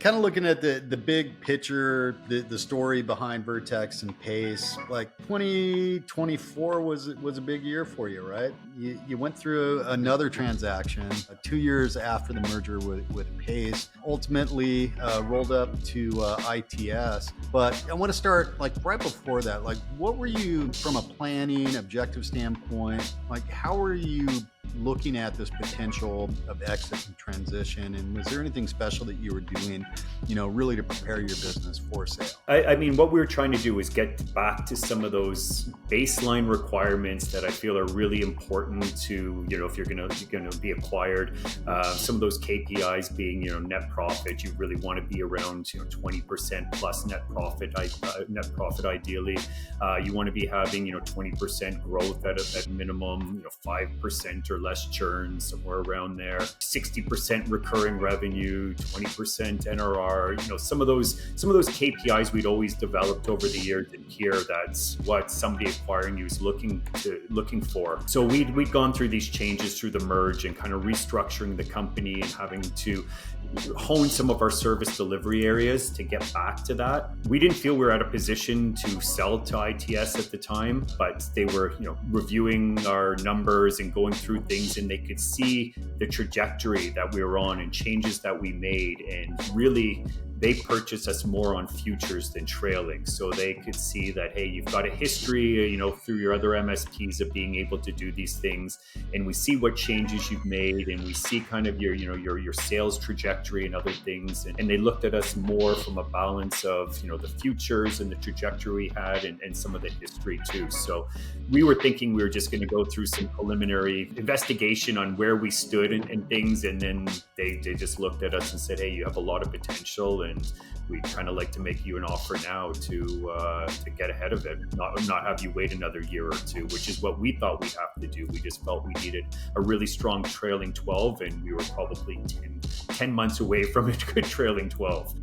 kind of looking at the big picture, the story behind Vertex and Pace, like 2024 was a big year for you, right? You went through another transaction 2 years after the merger with Pace, ultimately rolled up to ITS. But I want to start like right before that. Like, what were you from a planning objective standpoint? Like, how were you looking at this potential of exit and transition, and was there anything special that you were doing, really to prepare your business for sale? I mean, what we're trying to do is get back to some of those baseline requirements that I feel are really important to, if you're going to be acquired. Some of those KPIs being, net profit. You really want to be around, 20% plus net profit ideally. You want to be having, 20% growth at minimum, 5% or less churn, somewhere around there. 60% recurring revenue, 20% NRR. Some of those KPIs we'd always developed over the years, and here that's what somebody acquiring you is looking for. So we'd gone through these changes through the merge and kind of restructuring the company and having to hone some of our service delivery areas to get back to that. We didn't feel we were at a position to sell to ITS at the time, but they were, reviewing our numbers and going through things, and they could see the trajectory that we were on and changes that we made, and really they purchased us more on futures than trailing. So they could see that, hey, you've got a history, through your other MSPs of being able to do these things. And we see what changes you've made, and we see kind of your sales trajectory and other things. And they looked at us more from a balance of, the futures and the trajectory we had, and some of the history too. So we were thinking we were just going to go through some preliminary investigation on where we stood and things. And then they just looked at us and said, hey, you have a lot of potential, and we'd kind of like to make you an offer now to get ahead of it, not have you wait another year or two, which is what we thought we'd have to do. We just felt we needed a really strong trailing 12, and we were probably 10 months away from a good trailing 12.